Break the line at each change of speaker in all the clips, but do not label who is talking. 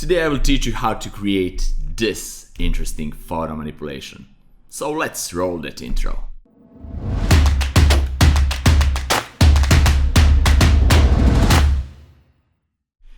Today I will teach you how to create this interesting photo manipulation. So let's roll that intro.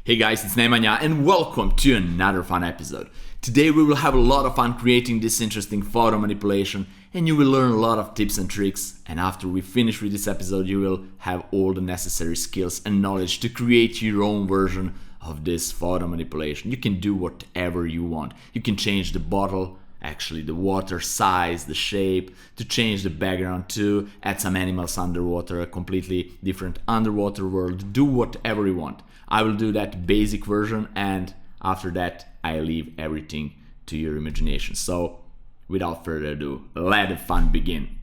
Hey guys, it's Nemanja and welcome to another fun episode. Today we will have a lot of fun creating this interesting photo manipulation and you will learn a lot of tips and tricks, and after we finish with this episode you will have all the necessary skills and knowledge to create your own version of this photo manipulation. You can do whatever you want. You can change the bottle, actually the water size, the shape, to change the background, to add some animals underwater, a completely different underwater world. Do whatever you want. I will do that basic version, and after that I leave everything to your imagination. So without further ado, let the fun begin.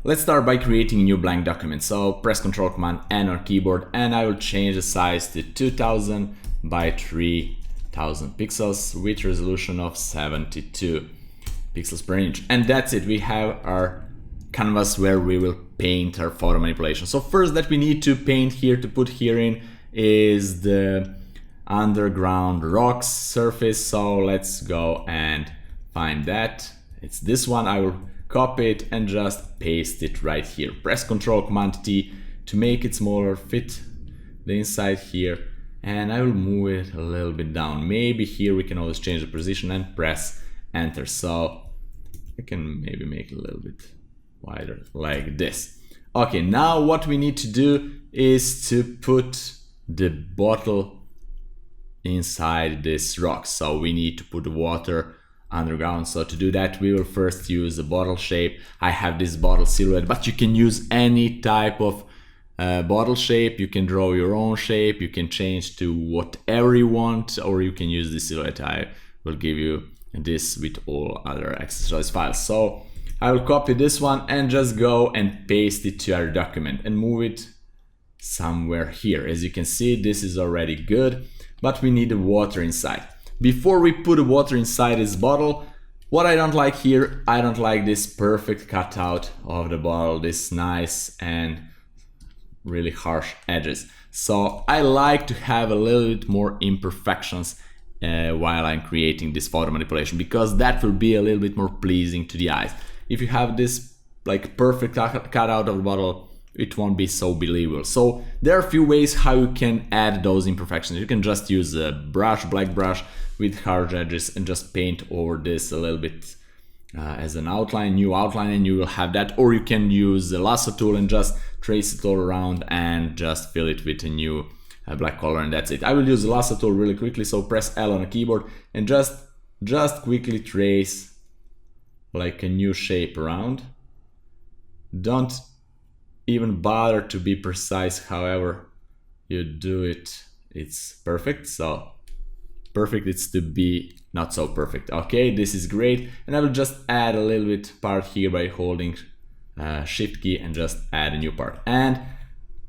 Let's start by creating a new blank document. So press Ctrl Command N on keyboard and I will change the size to 2000 by 3000 pixels with resolution of 72 pixels per inch. And that's it. We have our canvas where we will paint our photo manipulation. So first that we need to paint here, to put here in, is the underground rocks surface. So let's go and find that. It's this one. I will copy it and just paste it right here. Press Ctrl Command T to make it smaller, fit the inside here, and I will move it a little bit down. Maybe here we can always change the position and press Enter. So I can maybe make it a little bit wider like this. Okay, now what we need to do is to put the bottle inside this rock. So we need to put the water underground. So to do that we will first use a bottle shape. I have this bottle silhouette, but you can use any type of bottle shape. You can draw your own shape, you can change to whatever you want, or you can use the silhouette. I will give you this with all other exercise files. So I will copy this one and just go and paste it to our document and move it somewhere here. As you can see, this is already good, but we need the water inside. Before we put the water inside this bottle, what I don't like here, I don't like this perfect cutout of the bottle, this nice and really harsh edges. So I like to have a little bit more imperfections while I'm creating this photo manipulation, because that will be a little bit more pleasing to the eyes. If you have this like perfect cutout of the bottle, it won't be so believable. So there are a few ways how you can add those imperfections. You can just use a brush, black brush with harsh edges, and just paint over this a little bit as an outline, new outline, and you will have that. Or you can use the lasso tool and just trace it all around and just fill it with a new black color, and that's it. I will use the lasso tool really quickly, so press L on the keyboard and just quickly trace like a new shape around. Don't even bother to be precise, however you do it, it's perfect. So perfect it's to be not so perfect. Okay, this is great, and I will just add a little bit part here by holding shift key and just add a new part. And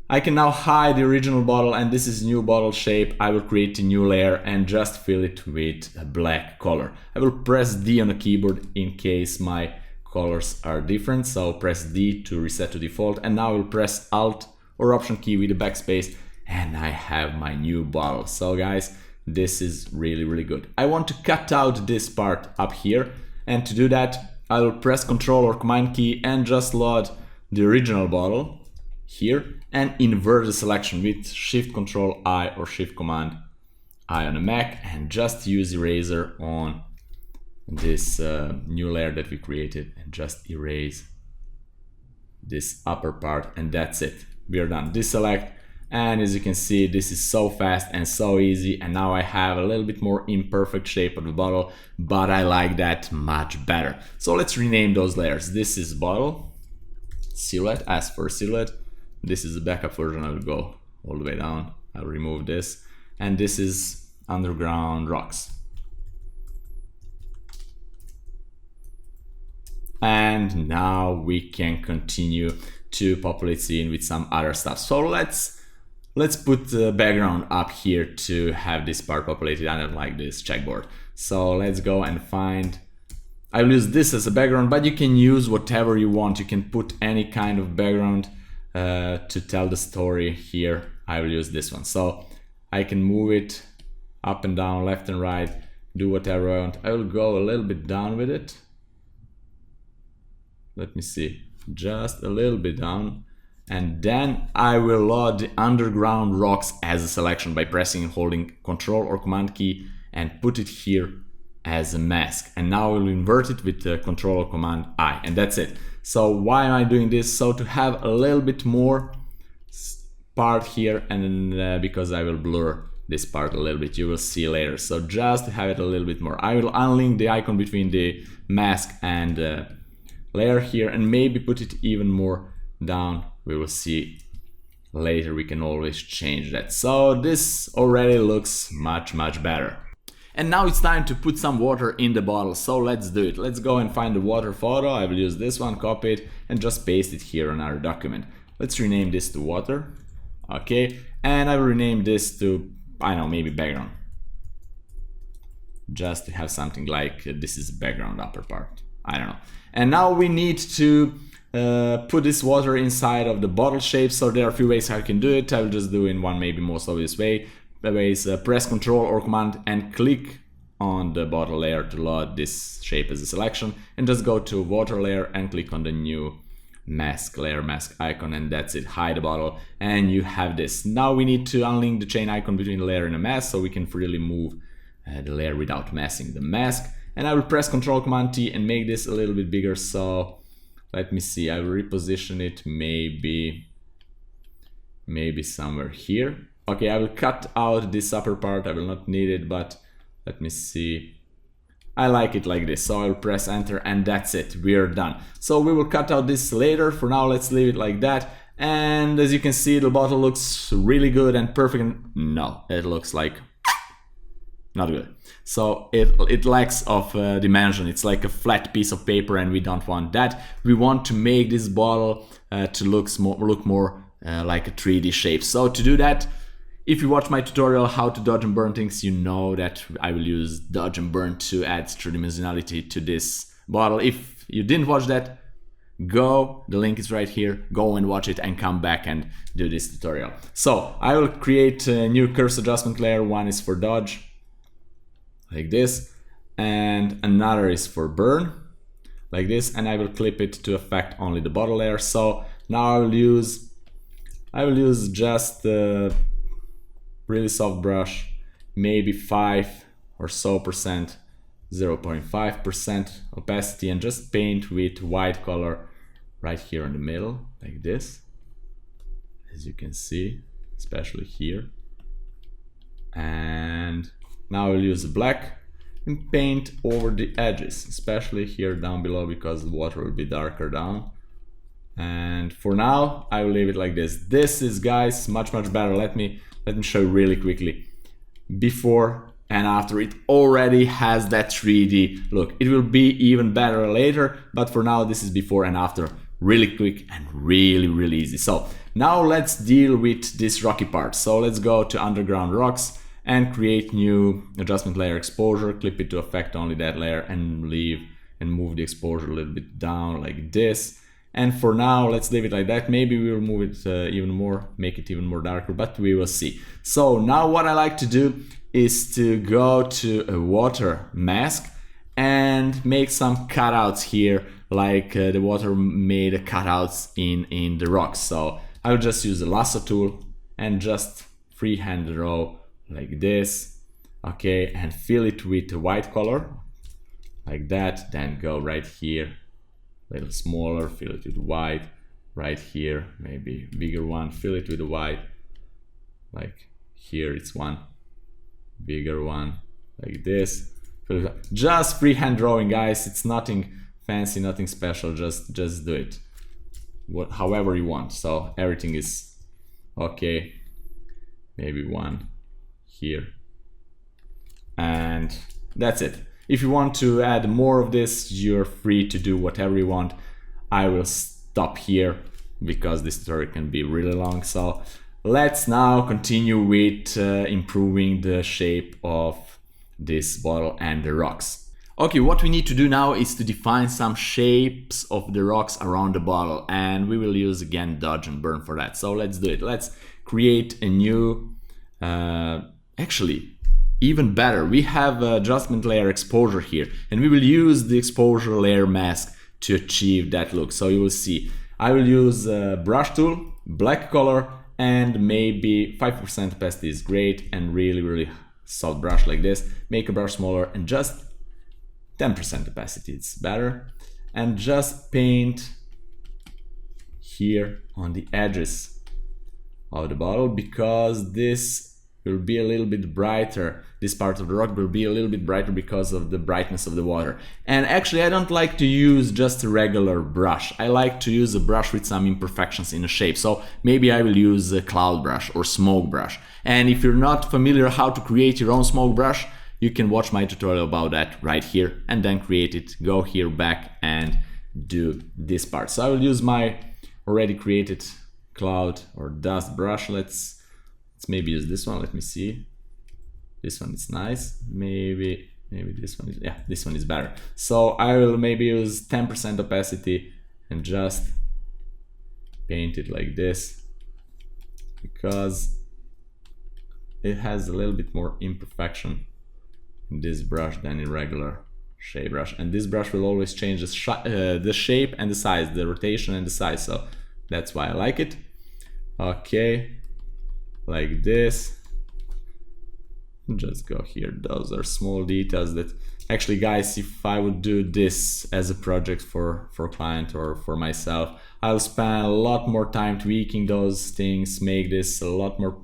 I can now hide the original bottle, and this is new bottle shape. I will create a new layer and just fill it with a black color. I will press D on the keyboard in case my colors are different. So press D to reset to default, and now I will press Alt or Option key with the backspace, and I have my new bottle. So guys, this is really good. I want to cut out this part up here, and to do that I will press Ctrl or Command key and just load the original bottle here and invert the selection with Shift Ctrl I or Shift Command I on a Mac, and just use eraser on this new layer that we created and just erase this upper part, and that's it. We are done. Deselect, and as you can see, this is so fast and so easy, and now I have a little bit more imperfect shape of the bottle, but I like that much better. So let's rename those layers. This is bottle, silhouette, as for silhouette. This is the backup version. I will go all the way down. I'll remove this, and this is underground rocks. And now we can continue to populate scene with some other stuff. So let's put the background up here to have this part populated. I don't like this checkboard. So let's go and find, I'll use this as a background, but you can use whatever you want. You can put any kind of background to tell the story here. I will use this one. So I can move it up and down, left and right, do whatever I want. I will go a little bit down with it. Let me see, just a little bit down. And then I will load the underground rocks as a selection by pressing and holding Control or Command key and put it here as a mask. And now I will invert it with Control or Command I, and that's it. So why am I doing this? So to have a little bit more part here, and because I will blur this part a little bit, you will see later. So just to have it a little bit more, I will unlink the icon between the mask and layer here, and maybe put it even more down. We will see later, we can always change that. So this already looks much better. And now it's time to put some water in the bottle, so let's do it. Let's go and find the water photo. I will use this one, copy it, and just paste it here on our document. Let's rename this to water. Okay, and I will rename this to, I don't know, maybe background. Just to have something like this is background upper part. I don't know. And now we need to put this water inside of the bottle shape. So there are a few ways how you can do it. I will just do in one maybe most obvious way. The way is press Control or Command and click on the bottle layer to load this shape as a selection, and just go to water layer and click on the new mask layer, mask icon, and that's it. Hide the bottle and you have this. Now we need to unlink the chain icon between the layer and the mask so we can freely move the layer without messing the mask. And I will press Control Command T and make this a little bit bigger. So let me see, I will reposition it maybe somewhere here. Okay, I will cut out this upper part, I will not need it, but let me see. I like it like this, so I'll press enter and that's it, we are done. So we will cut out this later. For now, let's leave it like that. And as you can see, the bottle looks really good and perfect. No, it looks like not good. So it lacks of dimension. It's like a flat piece of paper, and we don't want that. We want to make this bottle to look more like a 3D shape. So to do that, if you watch my tutorial how to dodge and burn things, you know that I will use dodge and burn to add three-dimensionality to this bottle. If you didn't watch that, the link is right here, go and watch it and come back and do this tutorial. So I will create a new curves adjustment layer. One is for dodge, like this, and another is for burn, like this, and I will clip it to affect only the bottle layer. So now I will use just really soft brush, maybe 5 or so percent, 0.5% opacity, and just paint with white color right here in the middle, like this, as you can see, especially here. And now I'll use black and paint over the edges, especially here down below, because the water will be darker down. And for now, I will leave it like this. This is, guys, much better. Let me show you really quickly. Before and after, it already has that 3D look. It will be even better later, but for now, this is before and after. Really quick and really easy. So now let's deal with this rocky part. So let's go to underground rocks and create new adjustment layer exposure. Clip it to affect only that layer and leave and move the exposure a little bit down like this. And for now, let's leave it like that. Maybe we will move it even more, make it even more darker, but we will see. So now what I like to do is to go to a water mask and make some cutouts here, like the water made cutouts in the rocks. So I will just use the lasso tool and just freehand draw like this, okay, and fill it with white color, like that. Then go right here, a little smaller, fill it with white, right here, maybe bigger one, fill it with white, like here it's one, bigger one, like this. Just freehand drawing, guys, it's nothing fancy, nothing special, just do it however you want. So everything is okay, maybe one here, and that's it. If you want to add more of this, you're free to do whatever you want. I will stop here because this tutorial can be really long. So let's now continue with improving the shape of this bottle and the rocks. Okay, what we need to do now is to define some shapes of the rocks around the bottle, and we will use again dodge and burn for that. So let's do it. Let's create a new actually even better, we have adjustment layer exposure here, and we will use the exposure layer mask to achieve that look. So you will see, I will use brush tool, black color, and maybe 5% opacity is great, and really soft brush like this. Make a brush smaller and just 10% opacity, it's better. And just paint here on the edges of the bottle, because this will be a little bit brighter. This part of the rock will be a little bit brighter because of the brightness of the water. And actually I don't like to use just a regular brush. I like to use a brush with some imperfections in the shape. So maybe I will use a cloud brush or smoke brush. And if you're not familiar how to create your own smoke brush, you can watch my tutorial about that right here and then create it. Go here back and do this part. So I will use my already created cloud or dust brush. Let's maybe use this one. Let me see. This one is nice. Maybe this one is, yeah, this one is better. So I will maybe use 10% opacity and just paint it like this, because it has a little bit more imperfection in this brush than in regular shape brush. And this brush will always change the shape and the size, the rotation and the size. So that's why I like it. Okay. Like this, just go here. Those are small details that actually, guys, if I would do this as a project for client or for myself, I'll spend a lot more time tweaking those things, make this a lot more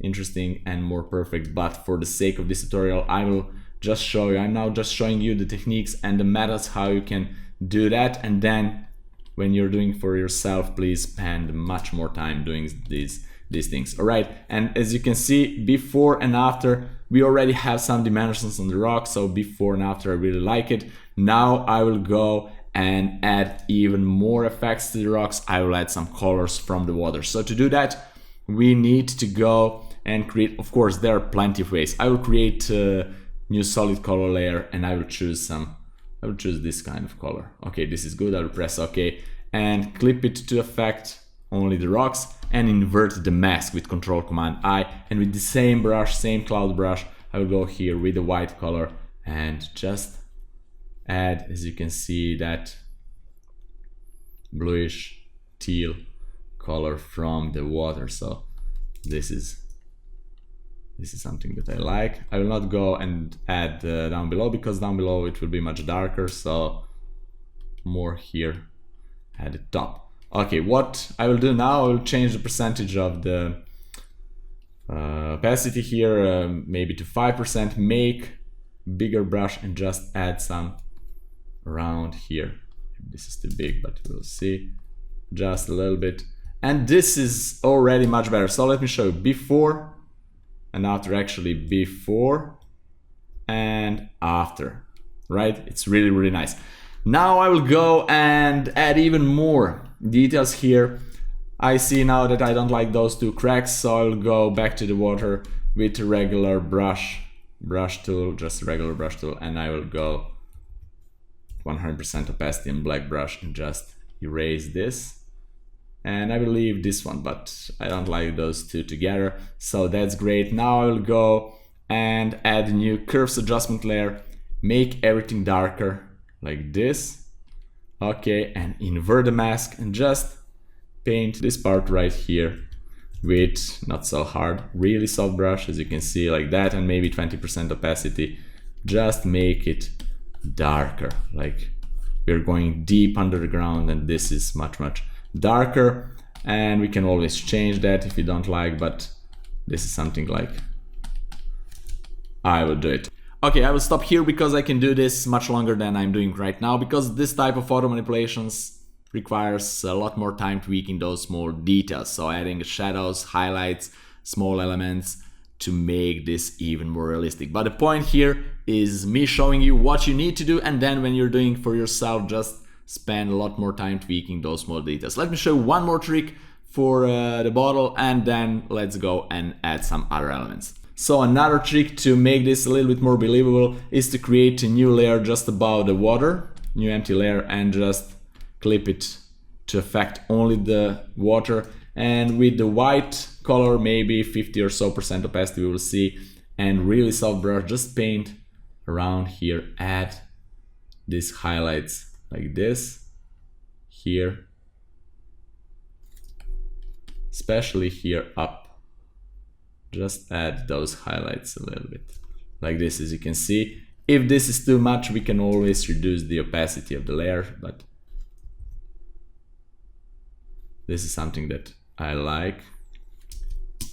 interesting and more perfect. But for the sake of this tutorial, I will just show you, I'm now just showing you the techniques and the methods how you can do that. And then when you're doing for yourself, please spend much more time doing these things. All right, and as you can see, before and after, we already have some dimensions on the rock. So before and after, I really like it. Now I will go and add even more effects to the rocks. I will add some colors from the water. So to do that, we need to go and create, of course, there are plenty of ways. I will create a new solid color layer, and I will choose this kind of color. Okay, this is good. I will press OK and clip it to affect only the rocks, and invert the mask with Control-Command-I, and with the same brush, same cloud brush, I will go here with the white color and just add, as you can see, that bluish teal color from the water. So this is something that I like. I will not go and add down below, because down below it will be much darker, so more here at the top. Okay, what I will do now, I will change the percentage of the opacity here, maybe to 5%, make bigger brush and just add some around here. This is too big, but we'll see, just a little bit. And this is already much better. So let me show you before and after, actually before and after, right? It's really nice. Now I will go and add even more details here. I see now that I don't like those two cracks, so I'll go back to the water with a regular brush tool, just a regular brush tool, and I will go 100% opacity and black brush and just erase this. And I will leave this one, but I don't like those two together, so that's great. Now I will go and add a new curves adjustment layer, make everything darker like this. Okay, and invert the mask and just paint this part right here with not so hard, really soft brush, as you can see, like that, and maybe 20% opacity. Just make it darker, like we're going deep under the ground, and this is much darker. And we can always change that if you don't like, but this is something like I will do it. Okay, I will stop here because I can do this much longer than I'm doing right now, because this type of photo manipulations requires a lot more time tweaking those small details. So adding shadows, highlights, small elements to make this even more realistic. But the point here is me showing you what you need to do, and then when you're doing for yourself, just spend a lot more time tweaking those small details. Let me show you one more trick for the bottle, and then let's go and add some other elements. So another trick to make this a little bit more believable is to create a new layer just above the water, new empty layer, and just clip it to affect only the water. And with the white color, maybe 50% or so opacity, we will see, and really soft brush, just paint around here, add these highlights like this here, especially here up. Just add those highlights a little bit like this. As you can see, if this is too much, we can always reduce the opacity of the layer, but this is something that I like.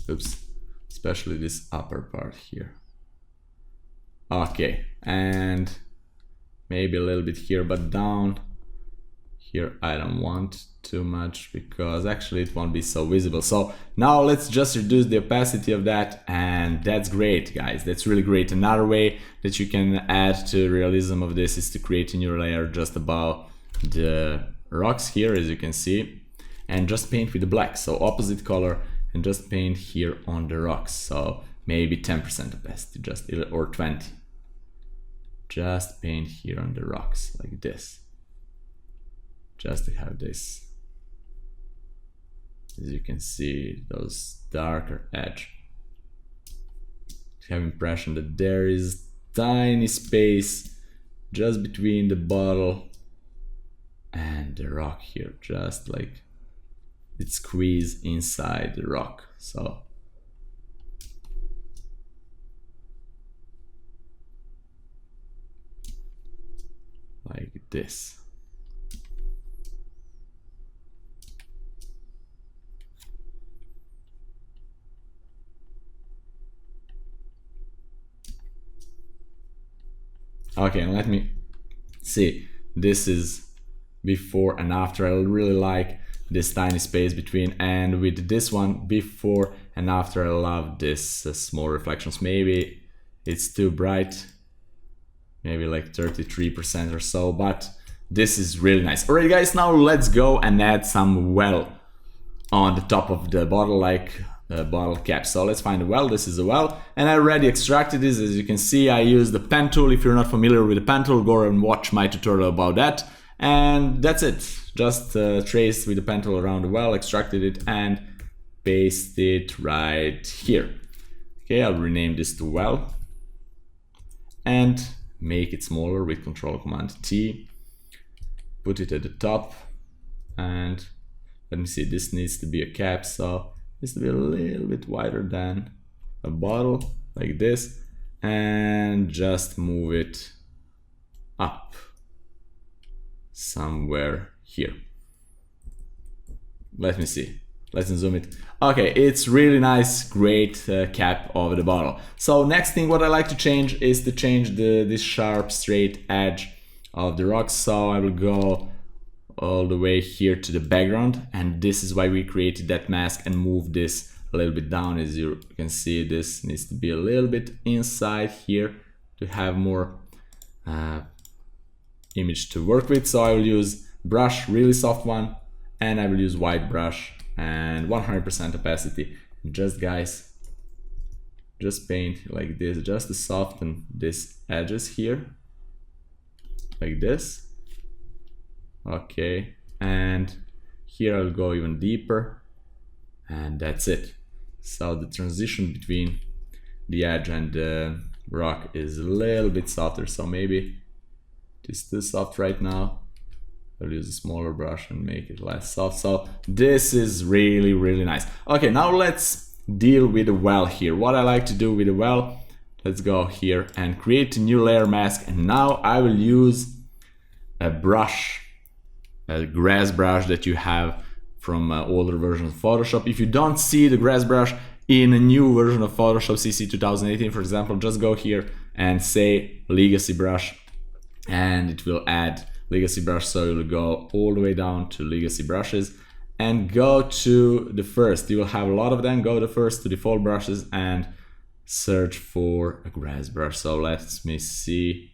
Oops, especially this upper part here. Okay, and maybe a little bit here, but down here I don't want too much because actually it won't be so visible. So now let's just reduce the opacity of that, and that's great, guys. That's really great. Another way that you can add to realism of this is to create a new layer just above the rocks here, as you can see, and just paint with the black. So opposite color, and just paint here on the rocks. So maybe 10% opacity, just, or 20. Just paint here on the rocks like this, just to have this, as you can see, those darker edge, to have impression that there is tiny space just between the bottle and the rock here, just like it squeezed inside the rock. So like this. Okay, let me see. This is before and after. I really like this tiny space between, and with this one before and after, I love this small reflections. Maybe it's too bright, maybe like 33% or so, but this is really nice. Alright guys, now let's go and add some well on the top of the bottle, like the bottle cap. So let's find a well. This is a well, and I already extracted this. As you can see, I use the pen tool. If you're not familiar with the pen tool, go and watch my tutorial about that. And that's it. Just traced with the pen tool around the well, extracted it, and paste it right here. Okay, I'll rename this to well and make it smaller with Ctrl-Command-T. Put it at the top, and let me see, this needs to be a cap, so it needs to be a little bit wider than a bottle, like this, and just move it up somewhere here. Let me see, let's zoom it. Okay, it's really nice, great cap of the bottle. So next thing what I like to change is to change this sharp straight edge of the rocks. So I will go all the way here to the background, and this is why we created that mask, and move this a little bit down. As you can see, this needs to be a little bit inside here to have more image to work with. So I will use brush, really soft one, and I will use white brush and 100% opacity. Just guys, just paint like this, just to soften these edges here, like this. Okay, and here I'll go even deeper, and that's it. So the transition between the edge and the rock is a little bit softer, so maybe it's too soft right now. I'll use a smaller brush and make it less soft. So this is really, really nice. Okay, now let's deal with the well here. What I like to do with the well, let's go here and create a new layer mask, and now I will use a brush, a grass brush that you have from older versions of Photoshop. If you don't see the grass brush in a new version of Photoshop CC 2018, for example, just go here and say legacy brush, and it will add legacy brush. So you'll go all the way down to legacy brushes and go to the first. You will have a lot of them. Go to first to default brushes and search for a grass brush. So let me see.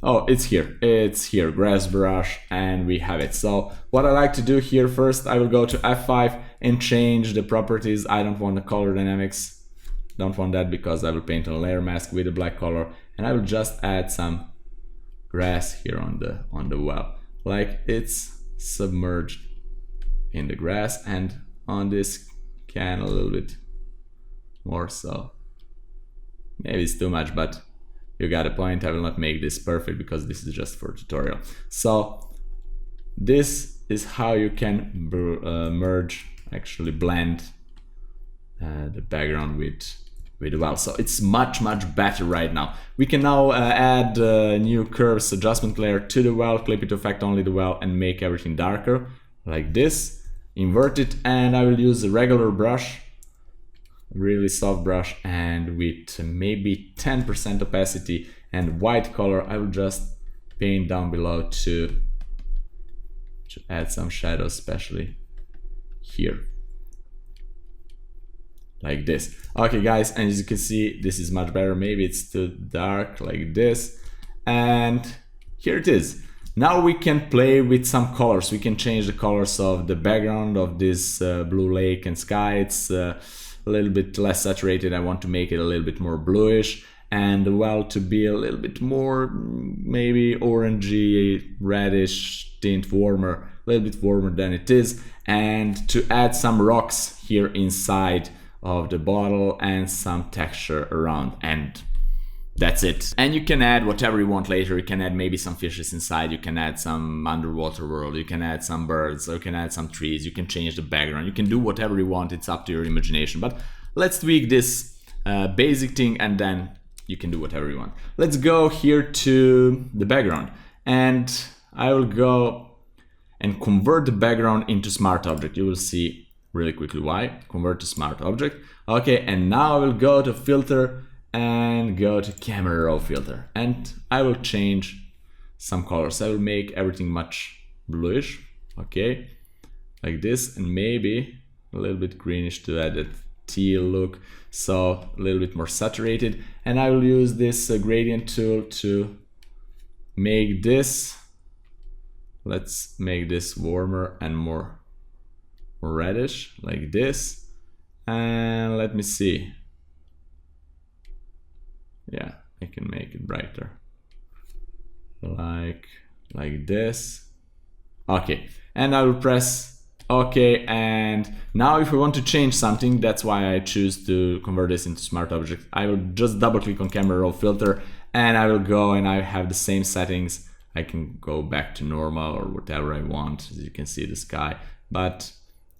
Oh, it's here, grass brush, and we have it. So what I like to do here, first I will go to F5 and change the properties. I don't want the color dynamics, don't want that, because I will paint a layer mask with a black color, and I will just add some grass here on the well, like it's submerged in the grass, and on this can a little bit more, so Maybe it's too much, but you got a point. I will not make this perfect because this is just for tutorial. So this is how you can merge, actually blend the background with the well. So it's much better right now. We can now add new curves adjustment layer to the well, clip it to affect only the well, and make everything darker like this. Invert it, and I will use a regular brush, really soft brush, and with maybe 10% opacity and white color, I will just paint down below to add some shadows, especially here, like this. Okay guys, and as you can see, this is much better. Maybe it's too dark, like this, and here it is. Now we can play with some colors. We can change the colors of the background of this blue lake and sky. It's a little bit less saturated. I want to make it a little bit more bluish, and the well to be a little bit more maybe orangey, reddish tint, warmer, a little bit warmer than it is, and to add some rocks here inside of the bottle and some texture around, and that's it. And you can add whatever you want later. You can add maybe some fishes inside, you can add some underwater world, you can add some birds, or you can add some trees, you can change the background, you can do whatever you want. It's up to your imagination. But let's tweak this basic thing, and then you can do whatever you want. Let's go here to the background, and I will go and convert the background into smart object. You will see really quickly why. Convert to smart object. Okay, and now I will go to filter and go to camera raw filter, and I will change some colors. I will make everything much bluish, okay, like this, and maybe a little bit greenish to add that teal look, so a little bit more saturated. And I will use this gradient tool to make this, let's make this warmer and more reddish, like this. And let me see, yeah, I can make it brighter, like this. Okay, and I will press OK. And now if we want to change something, that's why I choose to convert this into smart object. I will just double click on camera raw filter, and I will go, and I have the same settings. I can go back to normal or whatever I want. As you can see, the sky, but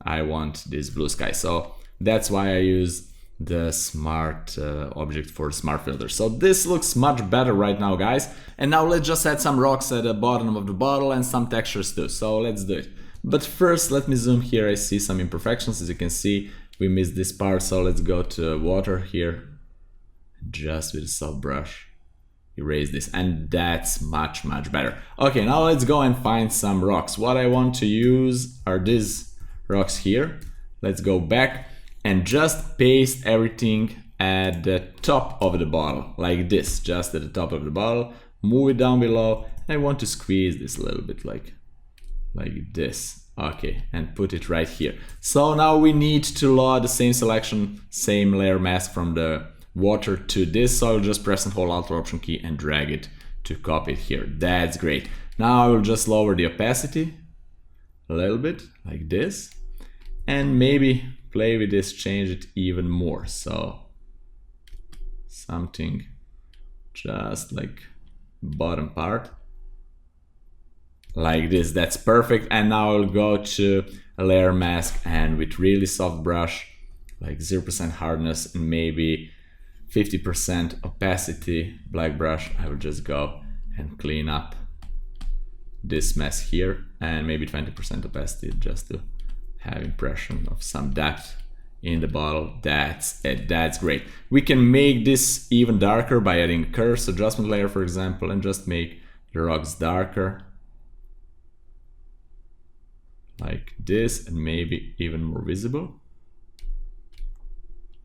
I want this blue sky, so that's why I use the smart object for smart filter. So this looks much better right now, guys. And now let's just add some rocks at the bottom of the bottle and some textures too. So let's do it. But first, let me zoom here. I see some imperfections. As you can see, we missed this part. So let's go to water here, just with a soft brush, erase this, and that's much better. Okay, now let's go and find some rocks. What I want to use are these rocks here. Let's go back and just paste everything at the top of the bottle, like this, just at the top of the bottle. Move it down below. I want to squeeze this a little bit, like this. Okay, and put it right here. So now we need to load the same selection, same layer mask from the water to this. So I'll just press and hold Alt or Option key and drag it to copy it here. That's great. Now I will just lower the opacity a little bit, like this, and maybe play with this, change it even more. So something just like bottom part, like this. That's perfect. And now I'll go to a layer mask, and with really soft brush, like 0% hardness and maybe 50% opacity black brush, I will just go and clean up this mess here, and maybe 20% opacity just to have impression of some depth in the bottle. That's it. That's great. We can make this even darker by adding curves adjustment layer, for example, and just make the rocks darker, like this, and maybe even more visible.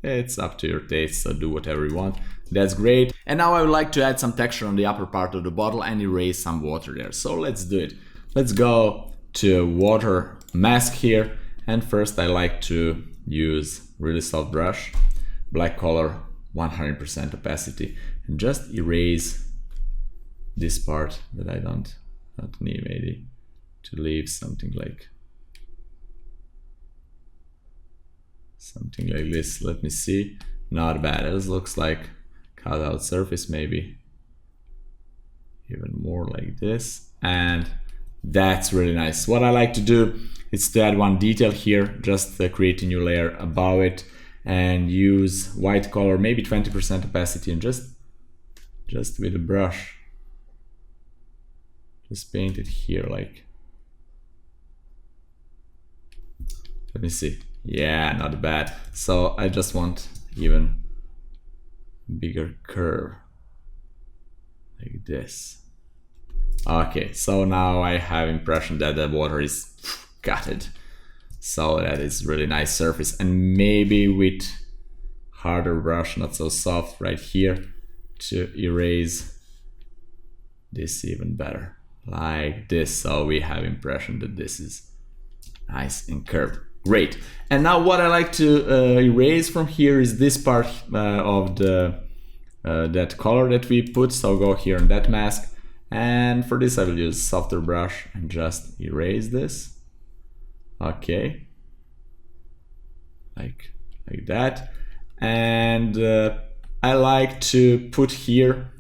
It's up to your taste, so do whatever you want. That's great. And now I would like to add some texture on the upper part of the bottle and erase some water there. So let's do it. Let's go to water mask here. And first I like to use really soft brush, black color, 100% opacity, and just erase this part that I don't need, maybe to leave something like this. Let me see. Not bad. It looks like cutout surface, maybe even more like this, and that's really nice. What I like to do is to add one detail here, just create a new layer above it and use white color, maybe 20% opacity, and just with a brush just paint it here, like, let me see, yeah, not bad. So I just want even bigger curve like this. Okay, so now I have impression that the water is gutted. So that is really nice surface, and maybe with harder brush, not so soft, right here to erase this even better, like this. So we have impression that this is nice and curved. Great. And now what I like to erase from here is this part of the that color that we put. So go here on that mask, and for this I will use softer brush and just erase this. Okay, like that. And I like to put here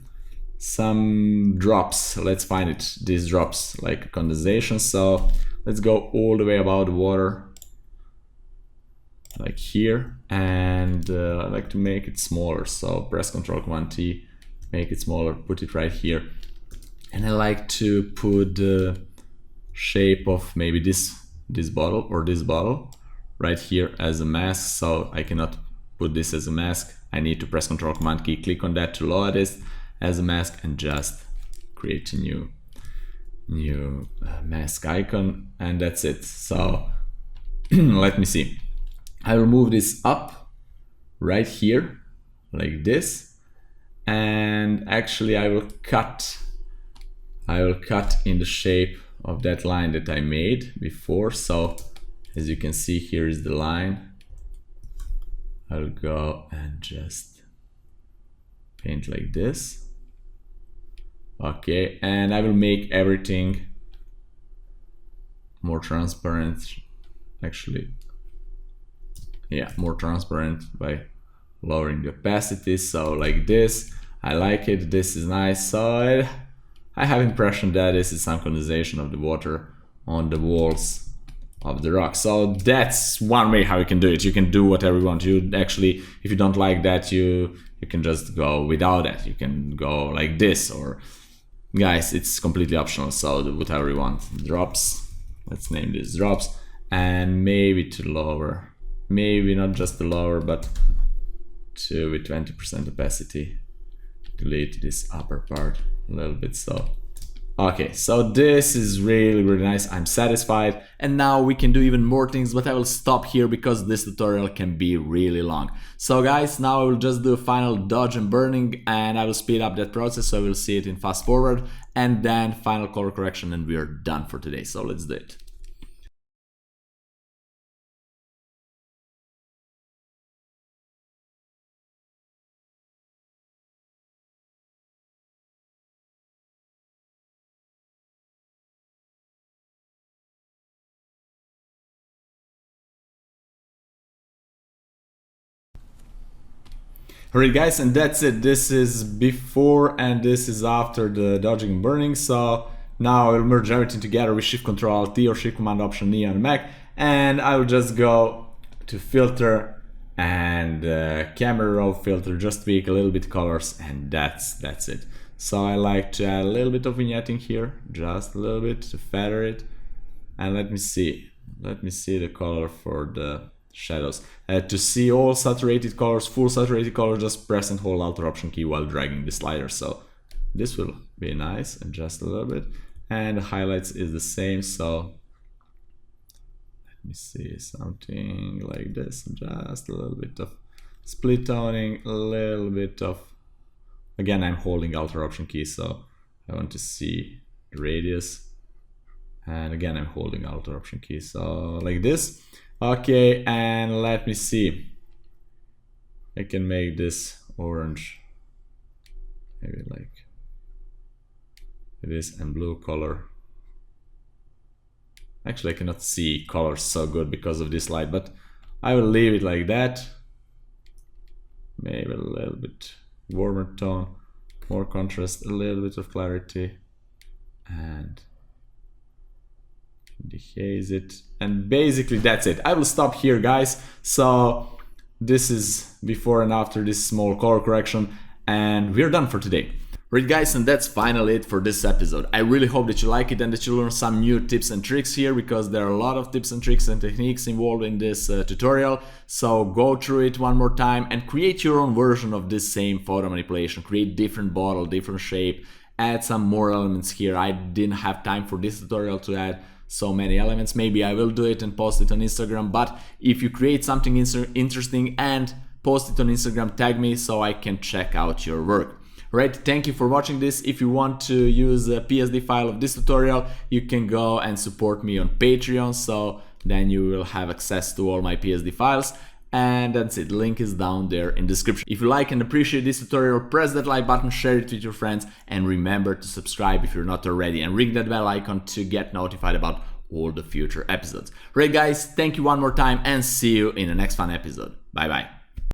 some drops. Let's find it, these drops, like condensation. So let's go all the way above the water, like here, and I like to make it smaller. So press Ctrl Command T, make it smaller, put it right here. And I like to put the shape of maybe this bottle or this bottle right here as a mask. So I cannot put this as a mask. I need to press Ctrl Command key, click on that to load this as a mask, and just create a new mask icon, and that's it. So let me see. I will move this up right here like this, and actually I will cut in the shape of that line that I made before. So as you can see, here is the line. I'll go and just paint like this. Okay, and I will make everything more transparent, actually, yeah, more transparent by lowering the opacity. So like this, I like it, this is nice. So I have impression that this is some condensation of the water on the walls of the rock. So that's one way how you can do it. You can do whatever you want. You actually, if you don't like that, you can just go without that. You can go like this, or guys, it's completely optional. So do whatever you want. Drops, let's name this drops, and maybe to lower, maybe not just to lower, but to with 20% opacity, delete this upper part a little bit. So okay, so this is really nice. I'm satisfied, and now we can do even more things, but I will stop here because this tutorial can be really long. So guys, now I will just do a final dodge and burning, and I will speed up that process so we'll see it in fast forward, and then final color correction, and we are done for today. So let's do it. Alright guys, and that's it. This is before and this is after the dodging and burning. So now I will merge everything together with Shift Ctrl Alt T or Shift Command Option E on the Mac, and I will just go to filter and camera raw filter, just tweak a little bit colors, and that's it. So I like to add a little bit of vignetting here, just a little bit to feather it, and let me see the color for the shadows. To see all saturated colors, full saturated color, just press and hold Alt or Option key while dragging the slider. So this will be nice, and just a little bit. And the highlights is the same, so let me see, something like this, just a little bit of split toning, a little bit of, again I'm holding Alt or Option key, so I want to see the radius, and again I'm holding Alt or Option key, so like this. Okay, and let me see, I can make this orange, maybe like this, and blue color. Actually I cannot see colors so good because of this light, but I will leave it like that, maybe a little bit warmer tone, more contrast, a little bit of clarity, and dehaze it. And basically that's it. I will stop here, guys. So this is before and after this small color correction, and we're done for today. Right guys, and that's finally it for this episode. I really hope that you like it and that you learn some new tips and tricks here, because there are a lot of tips and tricks and techniques involved in this tutorial. So go through it one more time and create your own version of this same photo manipulation. Create different bottle, different shape, add some more elements here. I didn't have time for this tutorial to add so many elements. Maybe I will do it and post it on Instagram, but if you create something interesting and post it on Instagram, tag me so I can check out your work. Right, thank you for watching this. If you want to use a PSD file of this tutorial, you can go and support me on Patreon, so then you will have access to all my PSD files. And that's it, link is down there in the description. If you like and appreciate this tutorial, press that like button, share it with your friends, and remember to subscribe if you're not already, and ring that bell icon to get notified about all the future episodes. Right guys, thank you one more time, and see you in the next fun episode. Bye bye.